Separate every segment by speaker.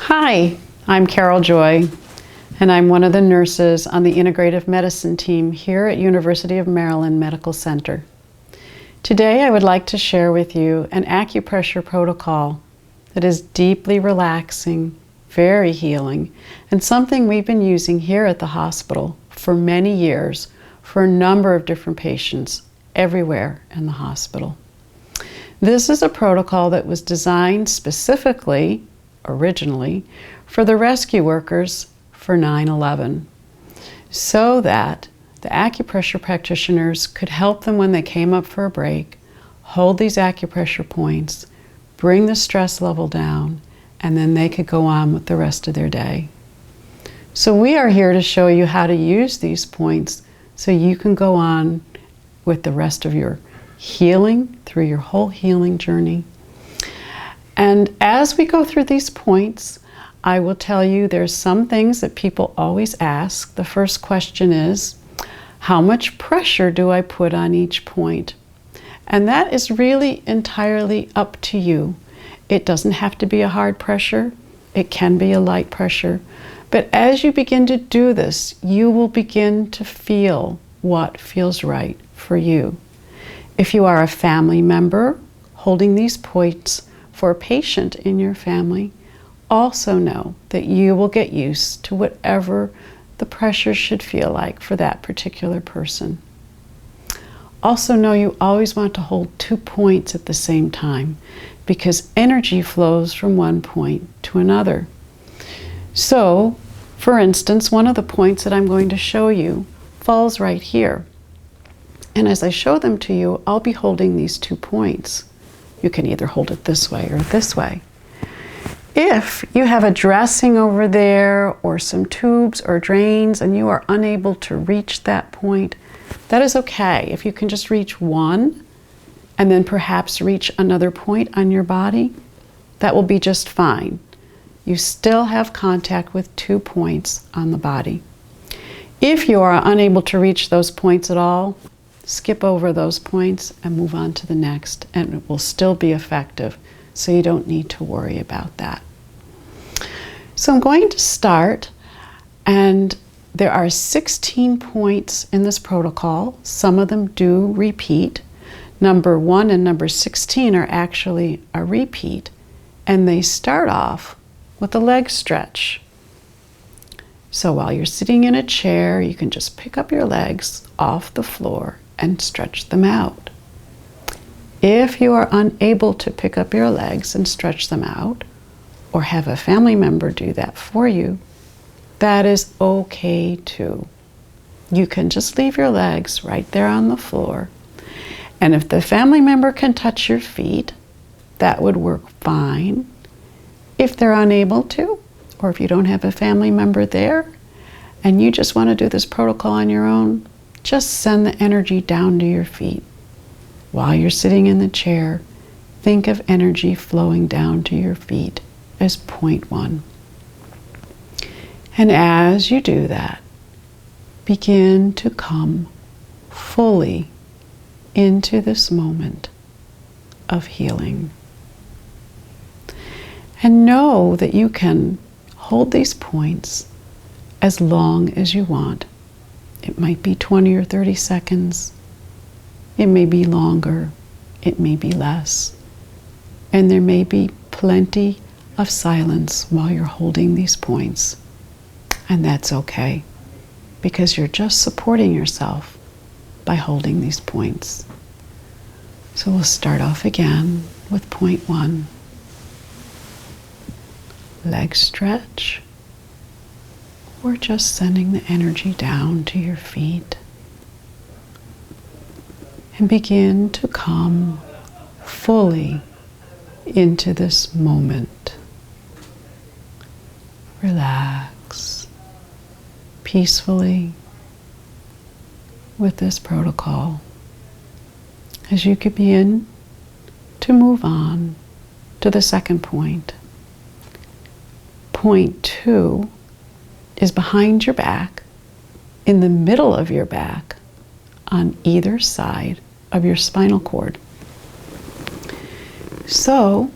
Speaker 1: Hi, I'm Carol Joy, and I'm one of the nurses on the Integrative Medicine team here at University of Maryland Medical Center. Today I would like to share with you an acupressure protocol that is deeply relaxing, very healing, and something we've been using here at the hospital for many years for a number of different patients everywhere in the hospital. This is a protocol that was designed specifically, originally, for the rescue workers for 9/11, so that the acupressure practitioners could help them when they came up for a break, hold these acupressure points, bring the stress level down, and then they could go on with the rest of their day. So we are here to show you how to use these points so you can go on with the rest of your healing, through your whole healing journey. And as we go through these points, I will tell you there's some things that people always ask. The first question is, how much pressure do I put on each point? And that is really entirely up to you. It doesn't have to be a hard pressure. It can be a light pressure. But as you begin to do this, you will begin to feel what feels right for you. If you are a family member holding these points for a patient in your family, also know that you will get used to whatever the pressure should feel like for that particular person. Also know you always want to hold 2 points at the same time because energy flows from one point to another. So, for instance, one of the points that I'm going to show you falls right here. And as I show them to you, I'll be holding these 2 points. You can either hold it this way or this way. If you have a dressing over there or some tubes or drains and you are unable to reach that point, that is okay. If you can just reach one and then perhaps reach another point on your body, that will be just fine. You still have contact with 2 points on the body. If you are unable to reach those points at all, skip over those points and move on to the next, and it will still be effective, so you don't need to worry about that. So I'm going to start, and there are 16 points in this protocol. Some of them do repeat. Number 1 and number 16 are actually a repeat, and they start off with a leg stretch. So while you're sitting in a chair, you can just pick up your legs off the floor and stretch them out. If you are unable to pick up your legs and stretch them out, or have a family member do that for you, that is okay too. You can just leave your legs right there on the floor. And if the family member can touch your feet, that would work fine. If they're unable to, or if you don't have a family member there, and you just want to do this protocol on your own, just send the energy down to your feet. While you're sitting in the chair, think of energy flowing down to your feet as point 1. And as you do that, begin to come fully into this moment of healing. And know that you can hold these points as long as you want. It might be 20 or 30 seconds. It may be longer. It may be less. And there may be plenty of silence while you're holding these points. And that's okay, because you're just supporting yourself by holding these points. So we'll start off again with point 1. Leg stretch. We're just sending the energy down to your feet. And begin to come fully into this moment. Relax peacefully with this protocol as you begin to move on to the second point. Point 2 is behind your back, in the middle of your back, on either side of your spinal cord. So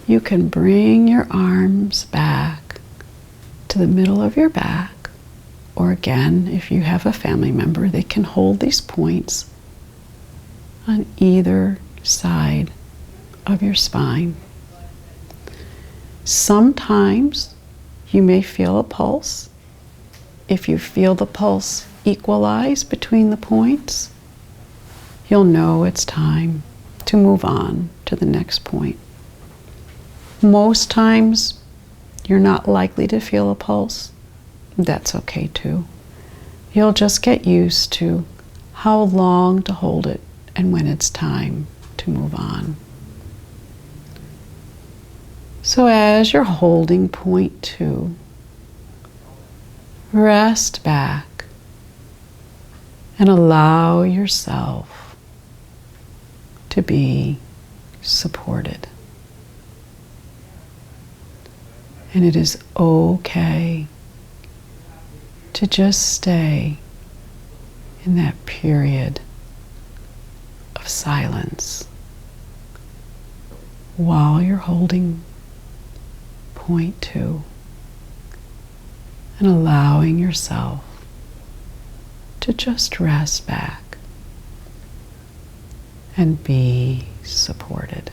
Speaker 1: you can bring your arms back to the middle of your back, or again, if you have a family member, they can hold these points on either side of your spine. Sometimes you may feel a pulse. If you feel the pulse equalize between the points, you'll know it's time to move on to the next point. Most times, you're not likely to feel a pulse. That's okay too. You'll just get used to how long to hold it and when it's time to move on. So as you're holding point 2, rest back and allow yourself to be supported. And it is okay to just stay in that period of silence while you're holding point 2 and allowing yourself to just rest back and be supported.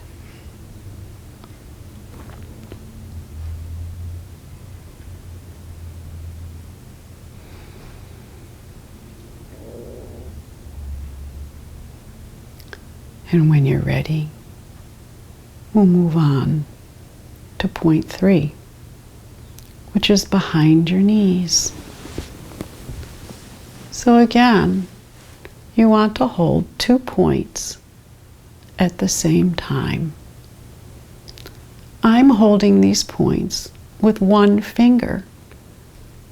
Speaker 1: And when you're ready, we'll move on to point 3, which is behind your knees. So again, you want to hold 2 points at the same time. I'm holding these points with 1 finger,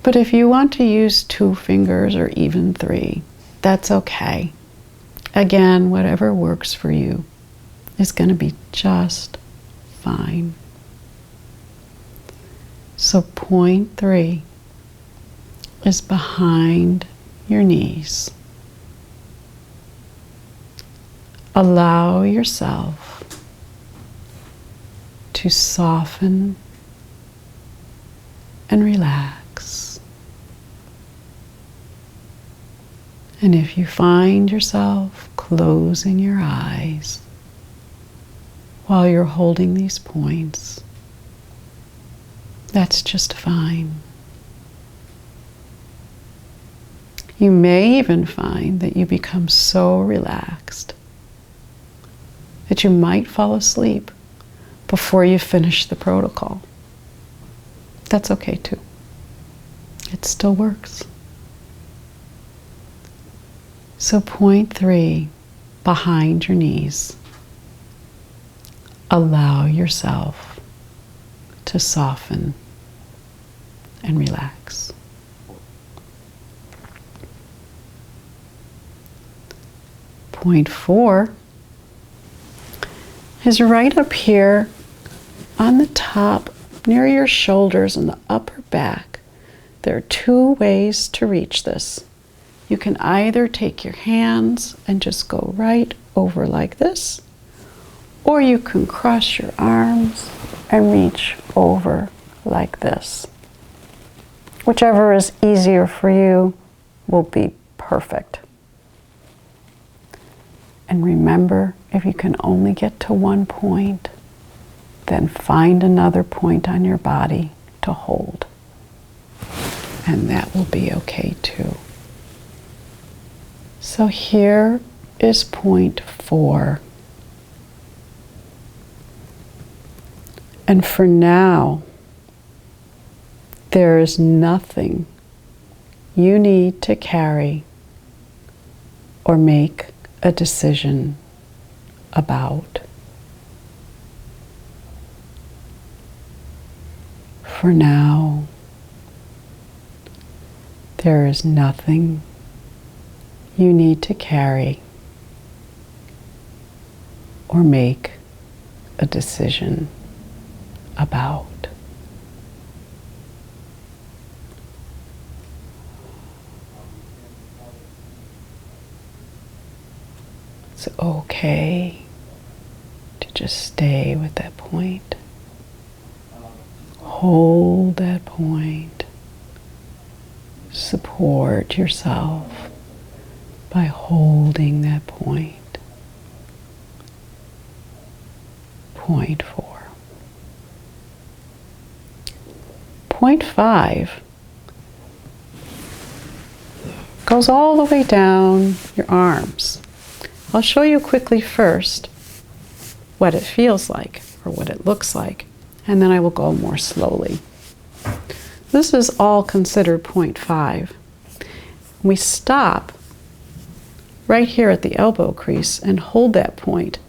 Speaker 1: but if you want to use 2 fingers or even 3, that's okay. Again, whatever works for you is going to be just fine. So point 3 is behind your knees. Allow yourself to soften and relax. And if you find yourself closing your eyes while you're holding these points, that's just fine. You may even find that you become so relaxed that you might fall asleep before you finish the protocol. That's okay too. It still works. So point 3, behind your knees. Allow yourself to soften and relax. Point 4 is right up here on the top, near your shoulders and the upper back. There are 2 ways to reach this. You can either take your hands and just go right over like this, or you can cross your arms and reach over like this. Whichever is easier for you will be perfect. And remember, if you can only get to 1 point, then find another point on your body to hold. And that will be okay too. So here is point 4. And for now, there is nothing you need to carry or make a decision about. For now, there is nothing you need to carry or make a decision about. It's okay to just stay with that point. Hold that point support yourself by holding that point. Point 4. Point 5 goes all the way down your arms. I'll show you quickly first what it feels like or what it looks like, and then I will go more slowly. This is all considered point 5. We stop right here at the elbow crease and hold that point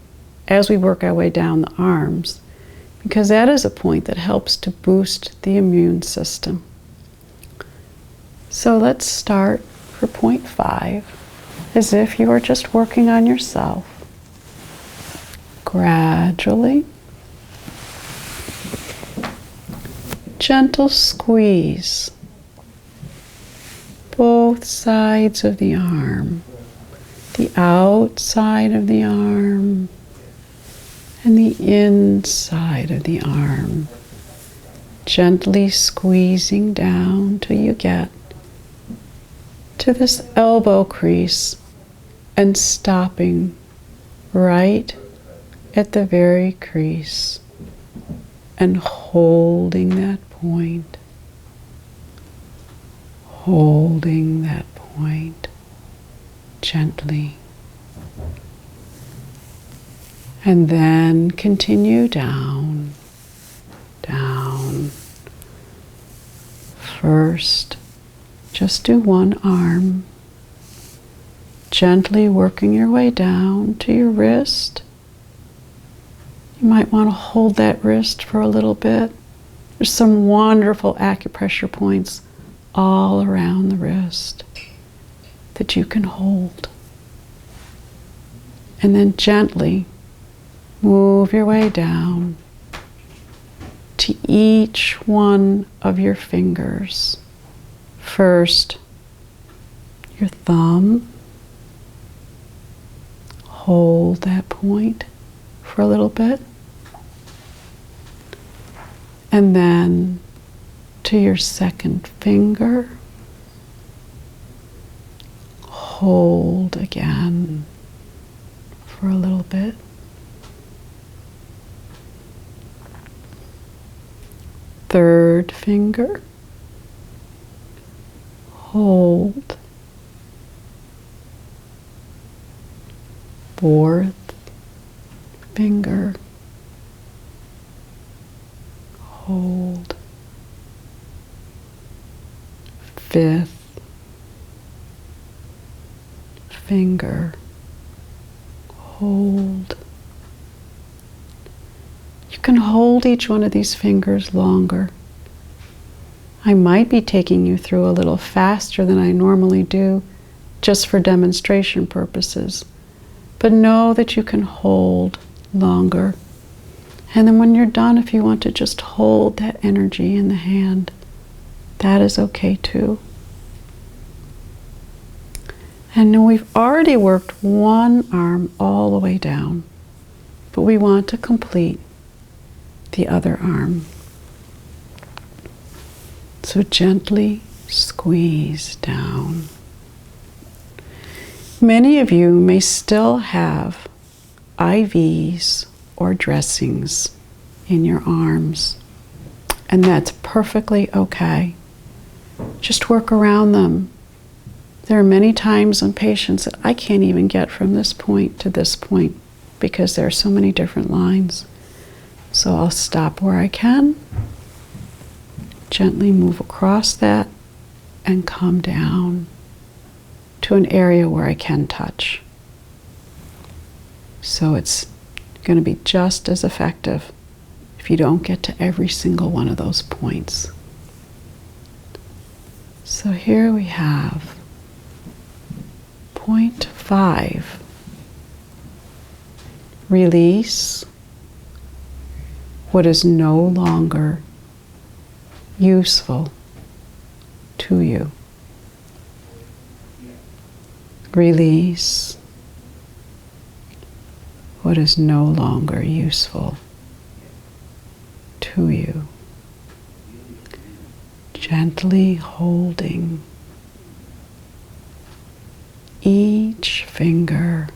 Speaker 1: as we work our way down the arms, because that is a point that helps to boost the immune system. So let's start for point 5 as if you were just working on yourself. Gradually, gentle squeeze both sides of the arm, the outside of the arm and the inside of the arm, gently squeezing down till you get to this elbow crease and stopping right at the very crease and holding that point, holding that point gently. And then continue down, down. First, just do one arm, gently working your way down to your wrist. You might want to hold that wrist for a little bit. There's some wonderful acupressure points all around the wrist that you can hold. And then gently move your way down to each one of your fingers. First, your thumb. Hold that point for a little bit. And then to your second finger. Hold again for a little bit. Third finger. Hold. Fourth finger. Hold. Fifth finger. Hold. You can hold each one of these fingers longer. I might be taking you through a little faster than I normally do, just for demonstration purposes. But know that you can hold longer. And then when you're done, if you want to just hold that energy in the hand, that is okay too. And now we've already worked one arm all the way down, but we want to complete the other arm. So gently squeeze down. Many of you may still have IVs or dressings in your arms, and that's perfectly okay. Just work around them. There are many times on patients that I can't even get from this point to this point because there are so many different lines. So I'll stop where I can, gently move across that, and come down to an area where I can touch. So it's going to be just as effective if you don't get to every single one of those points. So here we have point 5. Release what is no longer useful to you. Release what is no longer useful to you. Gently holding finger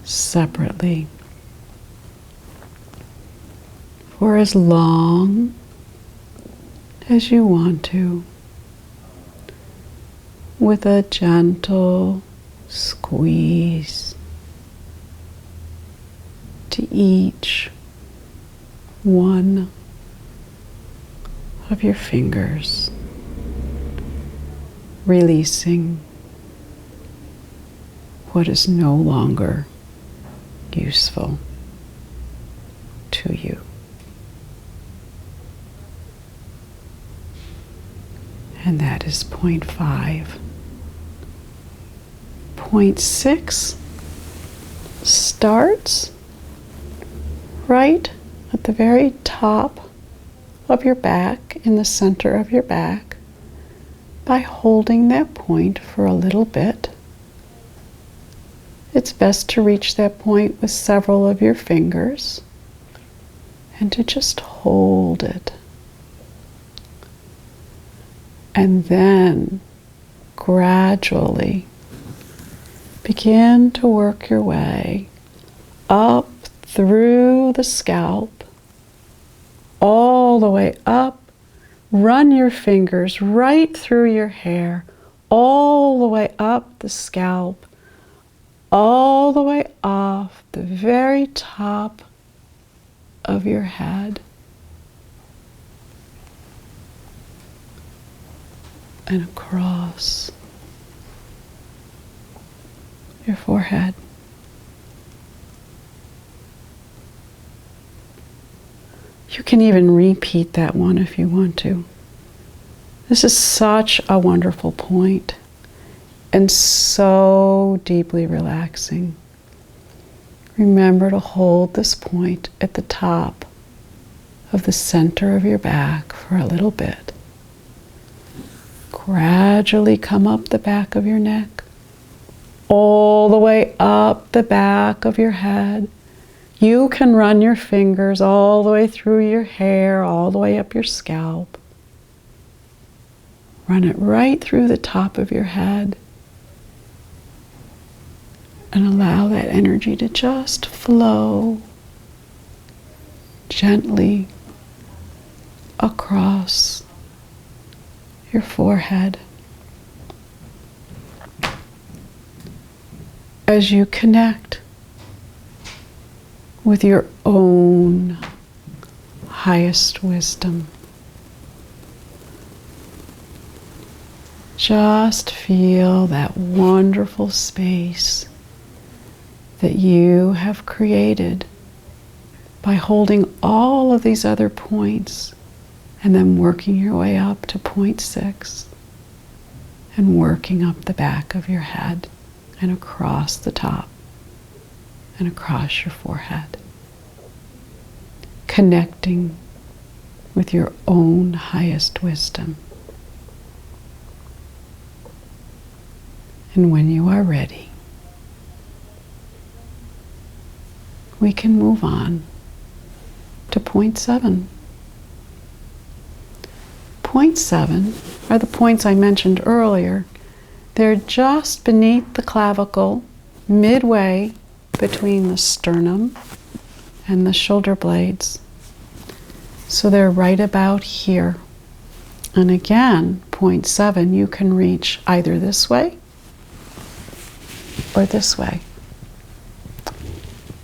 Speaker 1: separately for as long as you want to, with a gentle squeeze to each one of your fingers, releasing what is no longer useful to you. And that is point 5. Point 6 starts right at the very top of your back, in the center of your back, by holding that point for a little bit. It's best to reach that point with several of your fingers and to just hold it. And then gradually begin to work your way up through the scalp, all the way up. Run your fingers right through your hair, all the way up the scalp, all the way off the very top of your head, and across your forehead. You can even repeat that one if you want to. This is such a wonderful point and so deeply relaxing. Remember to hold this point at the top of the center of your back for a little bit. Gradually come up the back of your neck, all the way up the back of your head. You can run your fingers all the way through your hair, all the way up your scalp. Run it right through the top of your head. And allow that energy to just flow gently across your forehead. As you connect with your own highest wisdom. Just feel that wonderful space that you have created by holding all of these other points and then working your way up to point 6 and working up the back of your head and across the top and across your forehead. Connecting with your own highest wisdom. And when you are ready, we can move on to point 7. Point 7 are the points I mentioned earlier. They're just beneath the clavicle, midway between the sternum and the shoulder blades. So they're right about here. And again, point 7, you can reach either this way or this way.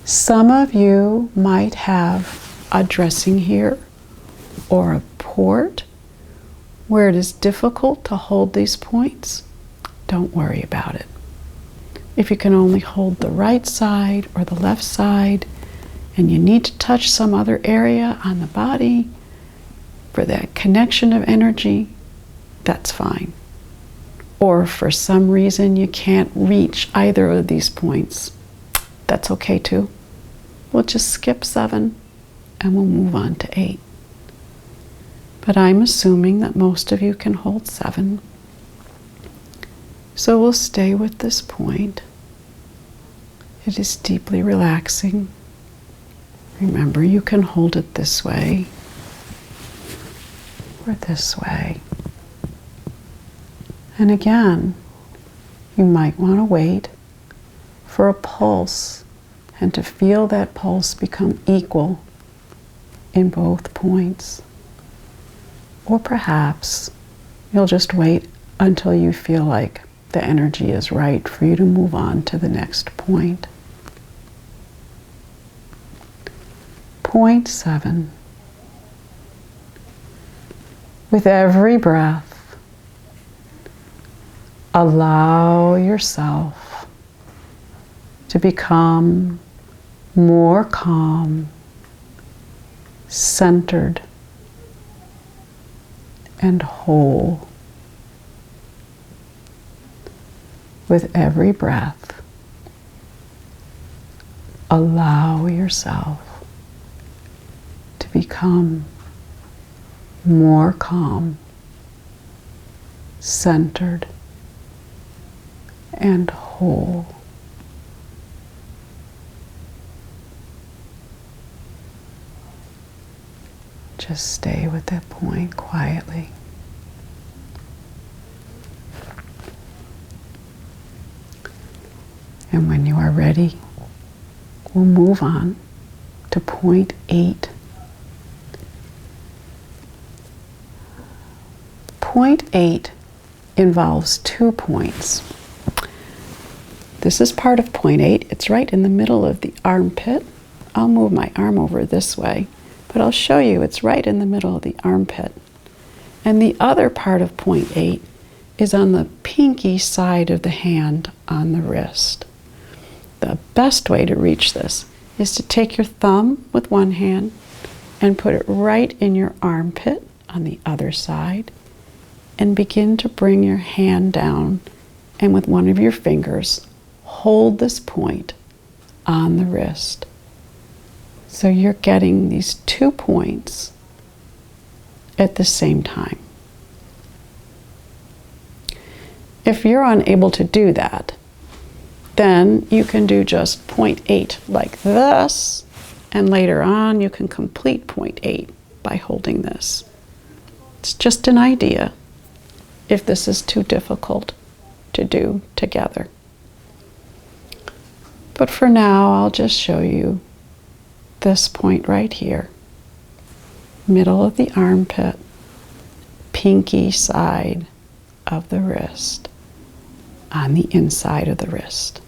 Speaker 1: Some of you might have a dressing here or a port where it is difficult to hold these points. Don't worry about it. If you can only hold the right side or the left side and you need to touch some other area on the body for that connection of energy, that's fine. Or for some reason you can't reach either of these points, that's okay too. We'll just skip 7 and we'll move on to 8. But I'm assuming that most of you can hold 7. So we'll stay with this point. It is deeply relaxing. Remember, you can hold it this way or this way. And again, you might want to wait for a pulse and to feel that pulse become equal in both points. Or perhaps you'll just wait until you feel like the energy is right for you to move on to the next point. Point 7. With every breath, allow yourself to become more calm, centered, and whole. With every breath, allow yourself to become more calm, centered, and whole. Just stay with that point quietly. And when you are ready, we'll move on to point 8. Point 8 involves 2 points. This is part of point 8. It's right in the middle of the armpit. I'll move my arm over this way, but I'll show you it's right in the middle of the armpit. And the other part of point 8 is on the pinky side of the hand on the wrist. The best way to reach this is to take your thumb with one hand and put it right in your armpit on the other side and begin to bring your hand down and with one of your fingers hold this point on the wrist. So you're getting these 2 points at the same time. If you're unable to do that, then you can do just point 8 like this, and later on you can complete point 8 by holding this. It's just an idea if this is too difficult to do together. But for now, I'll just show you this point right here, middle of the armpit, pinky side of the wrist, on the inside of the wrist.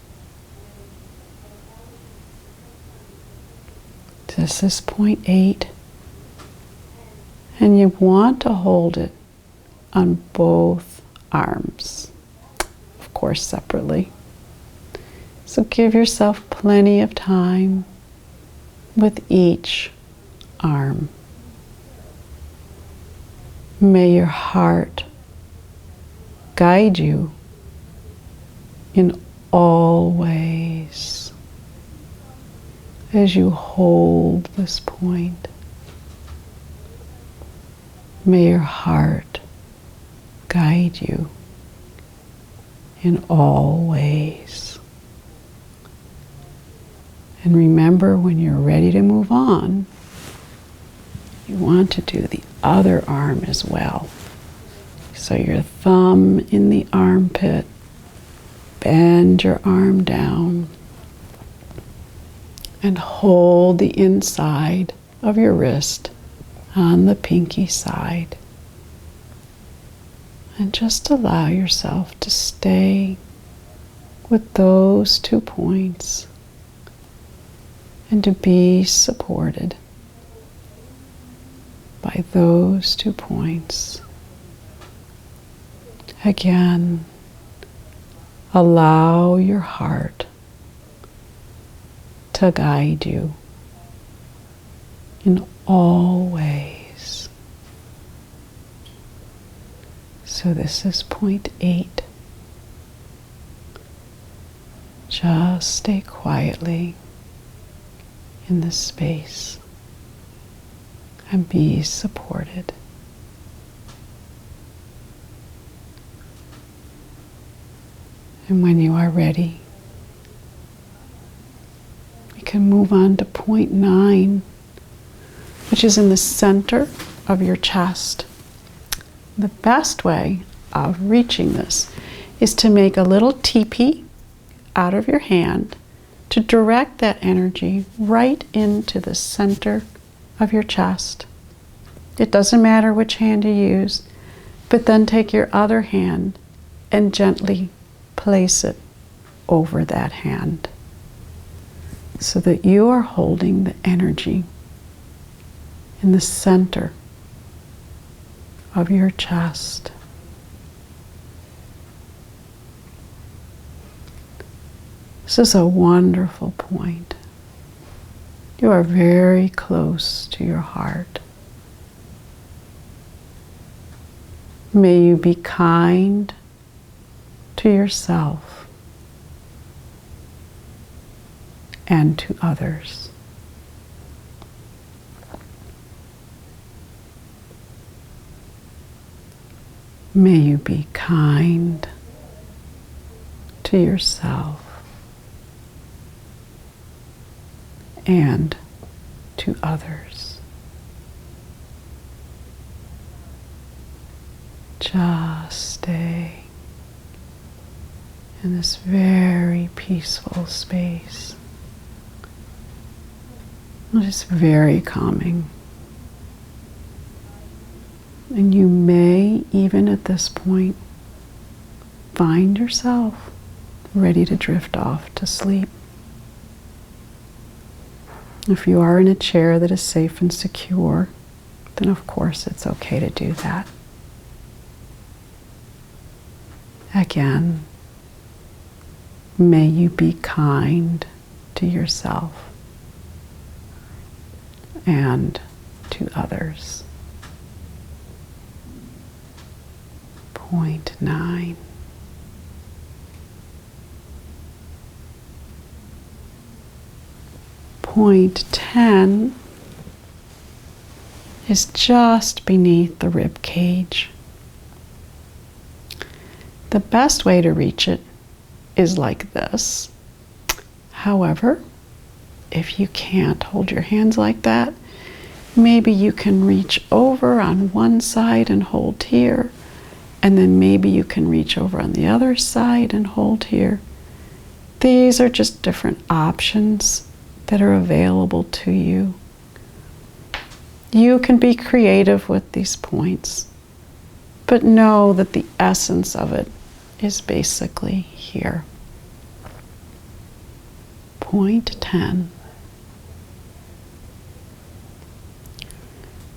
Speaker 1: This is point 8, and you want to hold it on both arms, of course separately. So give yourself plenty of time with each arm. May your heart guide you in all ways as you hold this point. May your heart guide you in all ways. And remember, when you're ready to move on, you want to do the other arm as well. So your thumb in the armpit, bend your arm down, and hold the inside of your wrist on the pinky side. And just allow yourself to stay with those 2 points and to be supported by those 2 points. Again, allow your heart to guide you in all ways. So this is point 8. Just stay quietly in this space and be supported. And when you are ready, we can move on to point 9, which is in the center of your chest. The best way of reaching this is to make a little teepee out of your hand to direct that energy right into the center of your chest. It doesn't matter which hand you use, but then take your other hand and gently place it over that hand so that you are holding the energy in the center of your chest. This is a wonderful point. You are very close to your heart. May you be kind to yourself and to others. May you be kind to yourself and to others. Just stay in this very peaceful space. It is very calming. And you may, even at this point, find yourself ready to drift off to sleep. If you are in a chair that is safe and secure, then of course it's okay to do that. Again, may you be kind to yourself and to others. Point 9. Point 10 is just beneath the rib cage. The best way to reach it is like this. However, if you can't hold your hands like that, maybe you can reach over on one side and hold here, and then maybe you can reach over on the other side and hold here. These are just different options that are available to you. You can be creative with these points, but know that the essence of it is basically here. Point 10.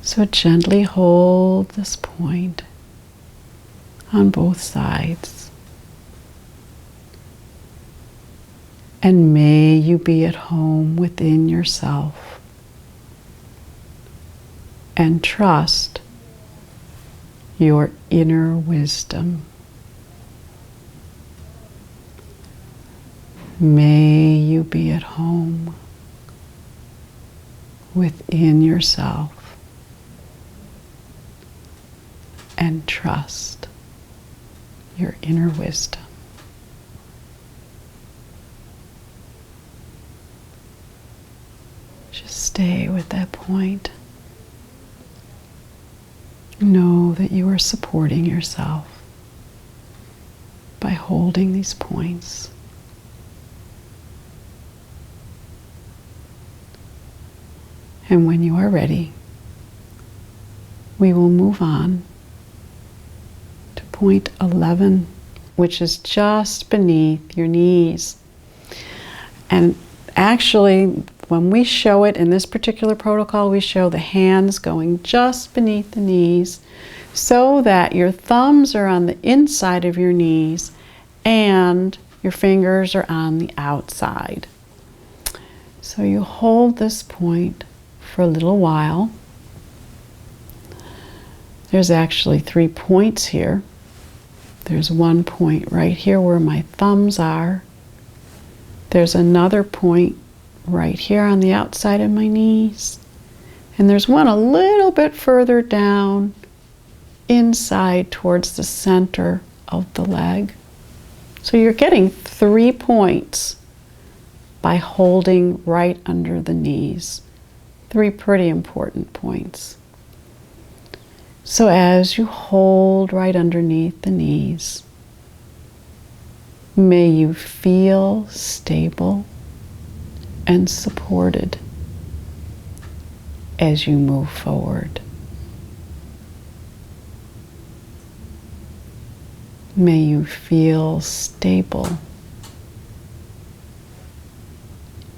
Speaker 1: So gently hold this point on both sides. And may you be at home within yourself and trust your inner wisdom. May you be at home within yourself and trust your inner wisdom. Just stay with that point. Know that you are supporting yourself by holding these points. And when you are ready, we will move on to point 11, which is just beneath your knees. And actually, when we show it in this particular protocol, we show the hands going just beneath the knees so that your thumbs are on the inside of your knees and your fingers are on the outside. So you hold this point for a little while. There's actually 3 points here. There's one point right here where my thumbs are. There's another point right here on the outside of my knees. And there's one a little bit further down inside towards the center of the leg. So you're getting 3 points by holding right under the knees. 3 pretty important points. So as you hold right underneath the knees, may you feel stable and supported as you move forward. May you feel stable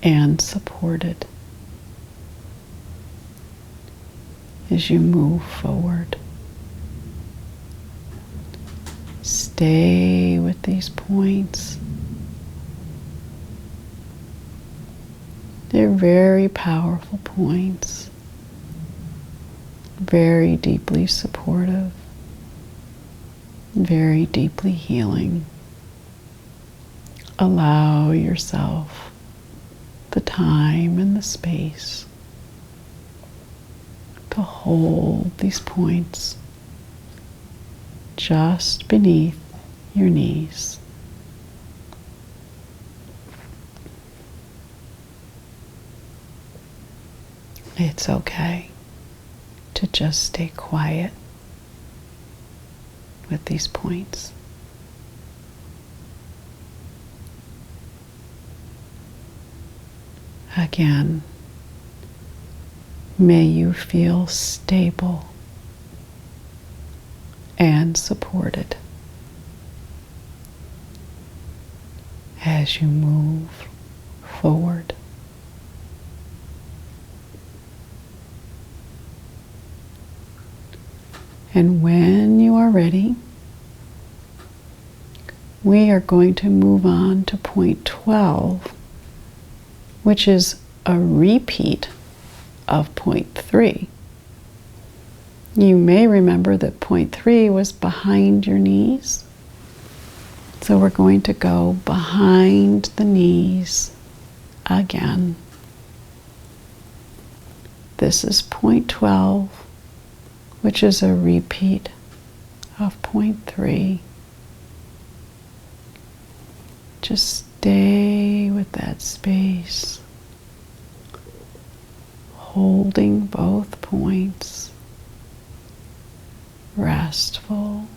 Speaker 1: and supported as you move forward. Stay with these points. They're very powerful points, very deeply supportive, very deeply healing. Allow yourself the time and the space to hold these points just beneath your knees. It's okay to just stay quiet with these points. Again, may you feel stable and supported as you move forward. And when you are ready, we are going to move on to point 12, which is a repeat of point 3. You may remember that point 3 was behind your knees. So we're going to go behind the knees again. This is point 12, which is a repeat of point 3. Just stay with that space, holding both points, restful,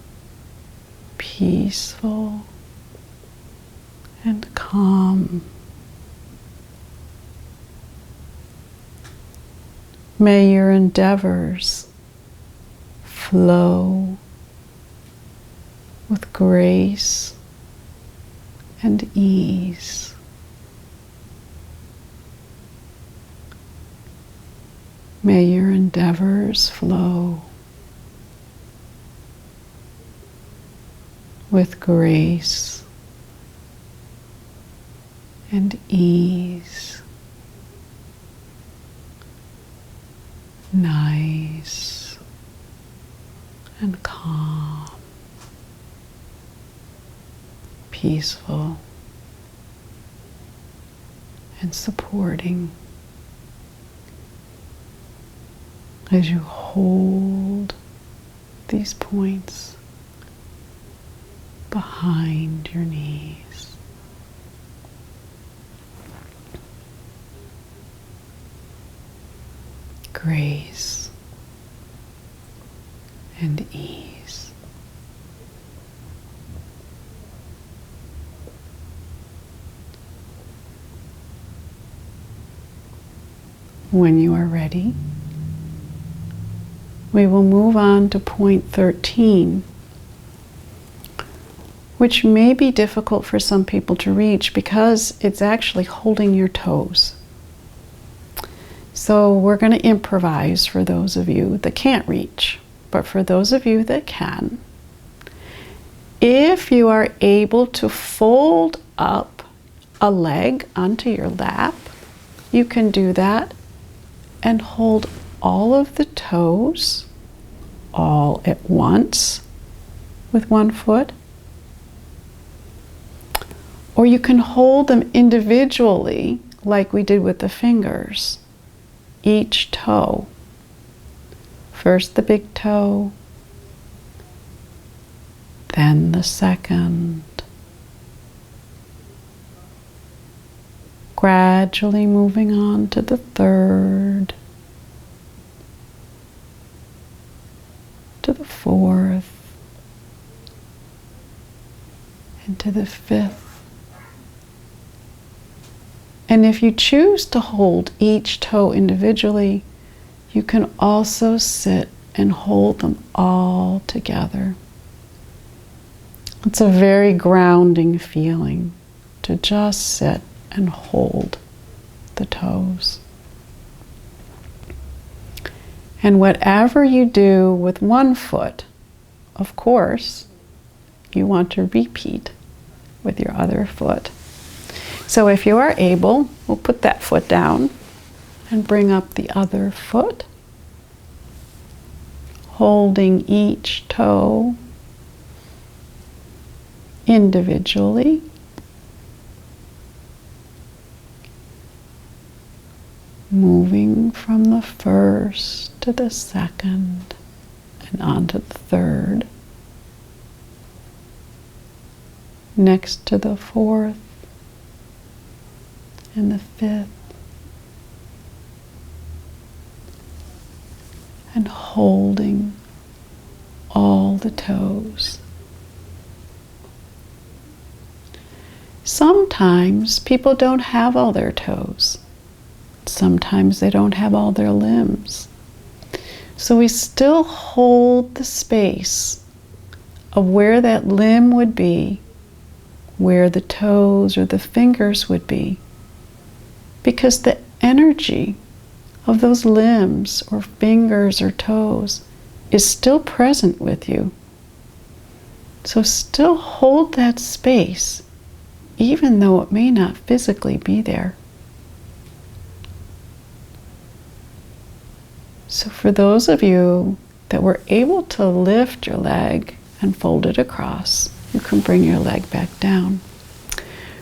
Speaker 1: peaceful, and calm. May your endeavors flow with grace and ease. May your endeavors flow with grace and ease. Nice and calm, peaceful and supporting as you hold these points behind your knees. Grace and ease. When you are ready, we will move on to point 13, which may be difficult for some people to reach because it's actually holding your toes. So we're going to improvise for those of you that can't reach. But for those of you that can, if you are able to fold up a leg onto your lap, you can do that and hold all of the toes all at once with one foot. Or you can hold them individually like we did with the fingers, each toe. First the big toe, then the second. Gradually moving on to the third, to the fourth, and to the fifth, And if you choose to hold each toe individually, you can also sit and hold them all together. It's a very grounding feeling to just sit and hold the toes. And whatever you do with one foot, of course, you want to repeat with your other foot. So if you are able, we'll put that foot down and bring up the other foot, holding each toe individually. Moving from the first to the second and on to the third, next to the fourth and the fifth, and holding all the toes. Sometimes people don't have all their toes. Sometimes they don't have all their limbs. So we still hold the space of where that limb would be, where the toes or the fingers would be, because the energy of those limbs or fingers or toes is still present with you. So still hold that space, even though it may not physically be there. So for those of you that were able to lift your leg and fold it across, you can bring your leg back down.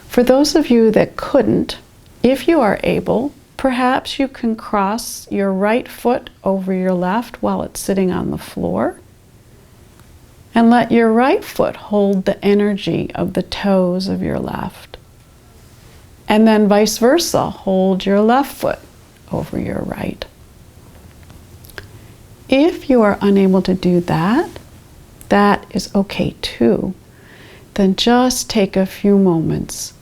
Speaker 1: For those of you that couldn't, if you are able, perhaps you can cross your right foot over your left while it's sitting on the floor, and let your right foot hold the energy of the toes of your left. And then vice versa, hold your left foot over your right. If you are unable to do that, that is okay too. Then just take a few moments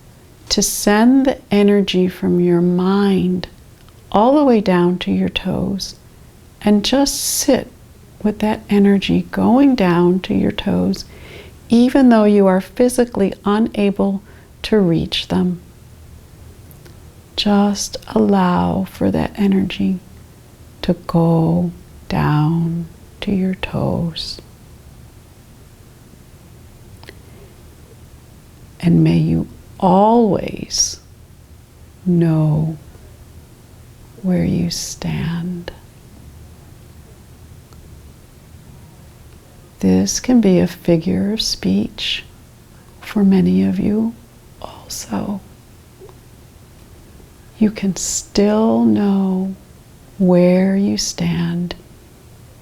Speaker 1: to send the energy from your mind all the way down to your toes, and just sit with that energy going down to your toes, even though you are physically unable to reach them. Just allow for that energy to go down to your toes. And may you always know where you stand. This can be a figure of speech for many of you also. You can still know where you stand,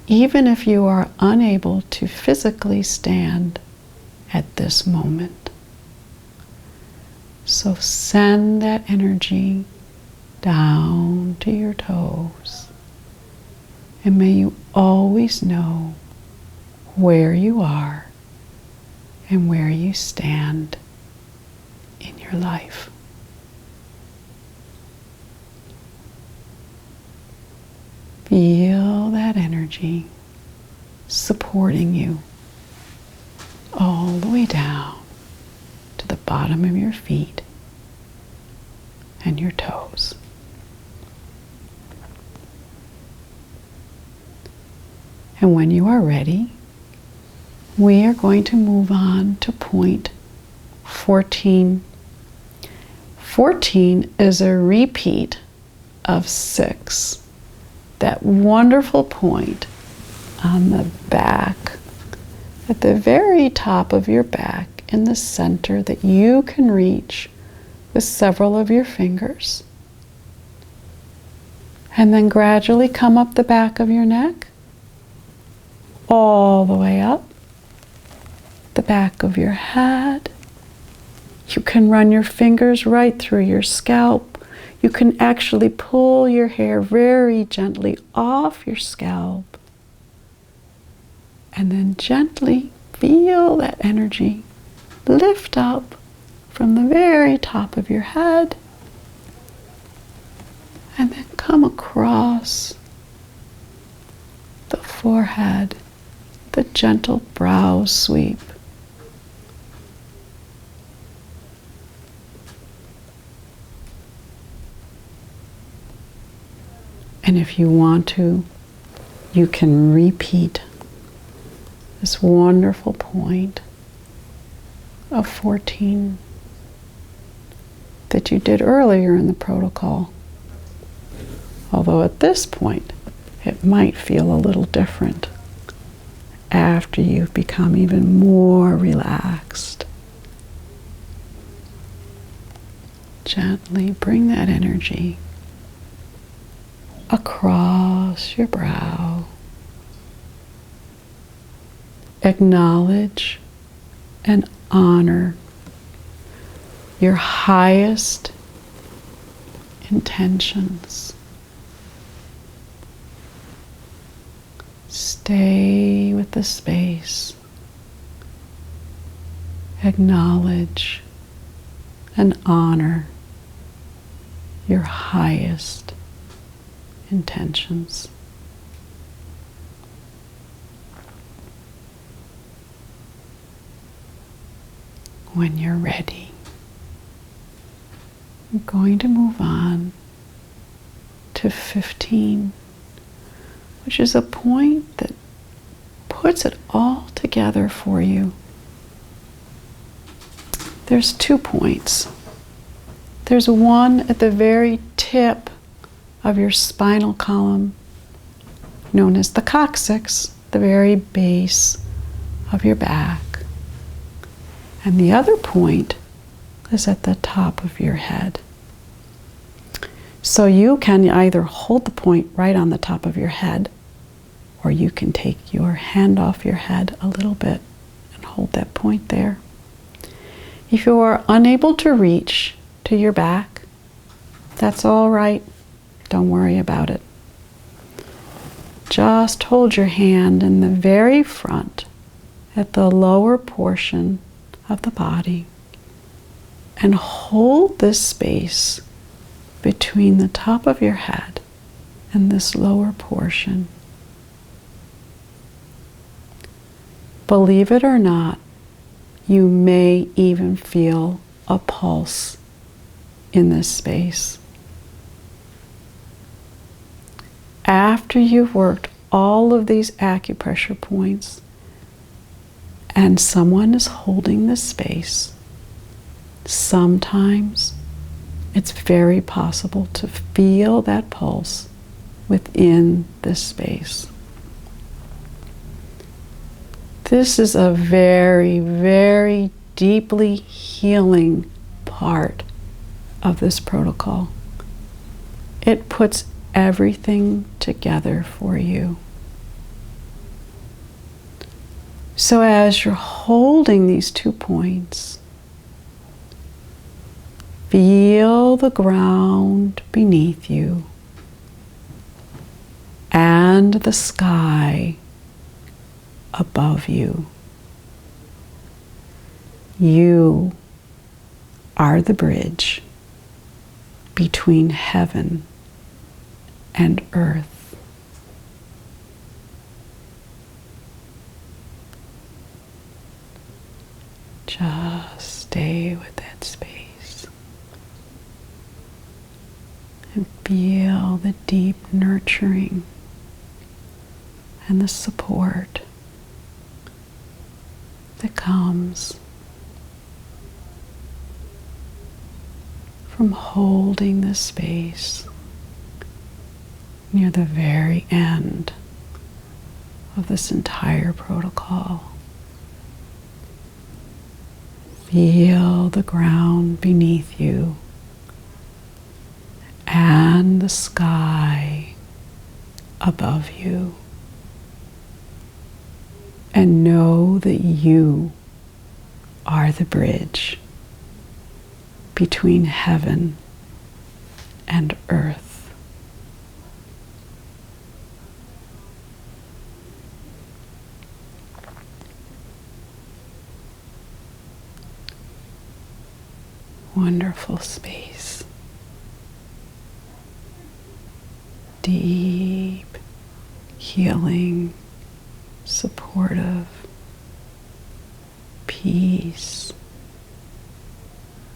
Speaker 1: even if you are unable to physically stand at this moment. So send that energy down to your toes, and may you always know where you are and where you stand in your life. Feel that energy supporting you all the way down to the bottom of your feet and your toes. And when you are ready, we are going to move on to point 14. 14 is a repeat of 6. That wonderful point on the back, at the very top of your back, in the center that you can reach with several of your fingers. And then gradually come up the back of your neck, all the way up the back of your head. You can run your fingers right through your scalp. You can actually pull your hair very gently off your scalp. And then gently feel that energy lift up from the very top of your head across the forehead, the gentle brow sweep. And if you want to, you can repeat this wonderful point of 14 that you did earlier in the protocol. Although at this point, it might feel a little different after you've become even more relaxed. Gently bring that energy across your brow. Acknowledge and honor your highest intentions. Stay with the space. Acknowledge and honor your highest intentions. When you're ready, I'm going to move on to 15, which is a point that puts it all together for you. There's 2 points. There's one at the very tip of your spinal column, known as the coccyx, the very base of your back. And the other point is at the top of your head. So you can either hold the point right on the top of your head, or you can take your hand off your head a little bit and hold that point there. If you are unable to reach to your back, that's all right. Don't worry about it. Just hold your hand in the very front at the lower portion of the body and hold this space between the top of your head and this lower portion. Believe it or not, you may even feel a pulse in this space. After you've worked all of these acupressure points and someone is holding the space, sometimes it's very possible to feel that pulse within this space. This is a very, very deeply healing part of this protocol. It puts everything together for you. So as you're holding these 2 points, feel the ground beneath you and the sky above you. You are the bridge between heaven and earth. Just stay with that space and feel the deep nurturing and the support that comes from holding this space near the very end of this entire protocol. Feel the ground beneath you and the sky above you. And know that you are the bridge between heaven and earth. Wonderful space. deep, healing, supportive peace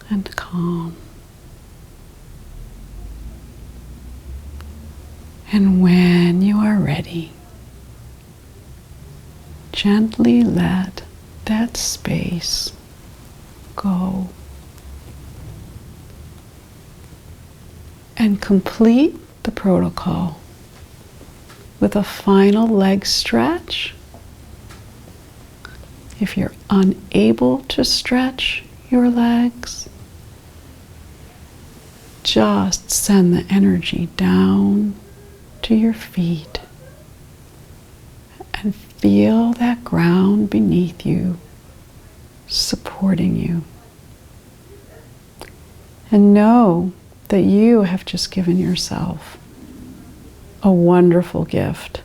Speaker 1: and calm. And when you are ready, gently let that space go. And complete the protocol with a final leg stretch. If you're unable to stretch your legs, just send the energy down to your feet and feel that ground beneath you supporting you. And know that you have just given yourself a wonderful gift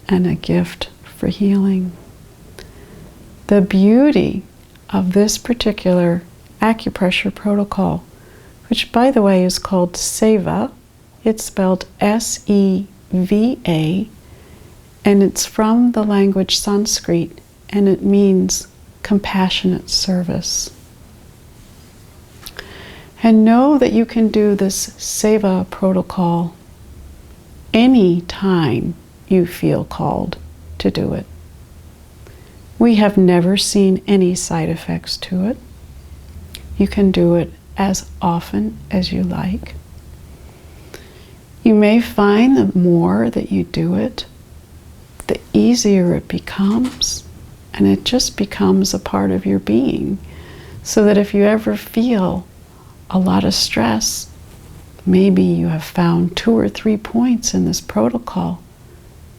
Speaker 1: and a gift for healing. The beauty of this particular acupressure protocol, which by the way is called Seva, it's spelled S-E-V-A, and it's from the language Sanskrit, and it means compassionate service. And know that you can do this Seva protocol any time you feel called to do it. We have never seen any side effects to it. You can do it as often as you like. You may find the more that you do it, the easier it becomes, and it just becomes a part of your being. So that if you ever feel a lot of stress, maybe you have found 2 or 3 points in this protocol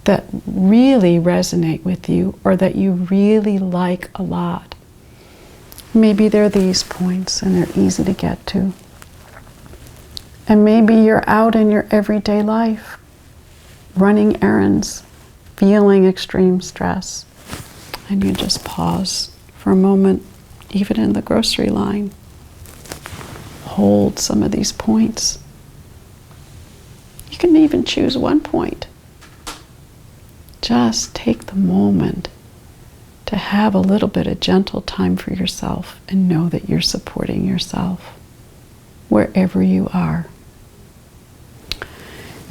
Speaker 1: that really resonate with you or that you really like a lot. Maybe they're these points and they're easy to get to. And maybe you're out in your everyday life, running errands, feeling extreme stress, and you just pause for a moment, even in the grocery line. Hold some of these points. You can even choose 1 point. Just take the moment to have a little bit of gentle time for yourself and know that you're supporting yourself wherever you are.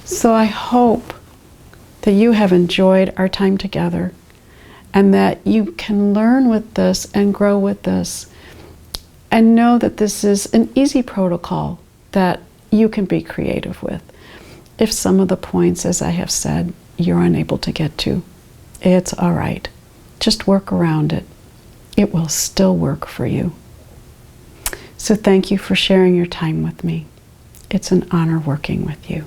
Speaker 1: So I hope that you have enjoyed our time together and that you can learn with this and grow with this and know that this is an easy protocol that you can be creative with. If some of the points, as I have said, you're unable to get to, it's all right. Just work around it. It will still work for you. So thank you for sharing your time with me. It's an honor working with you.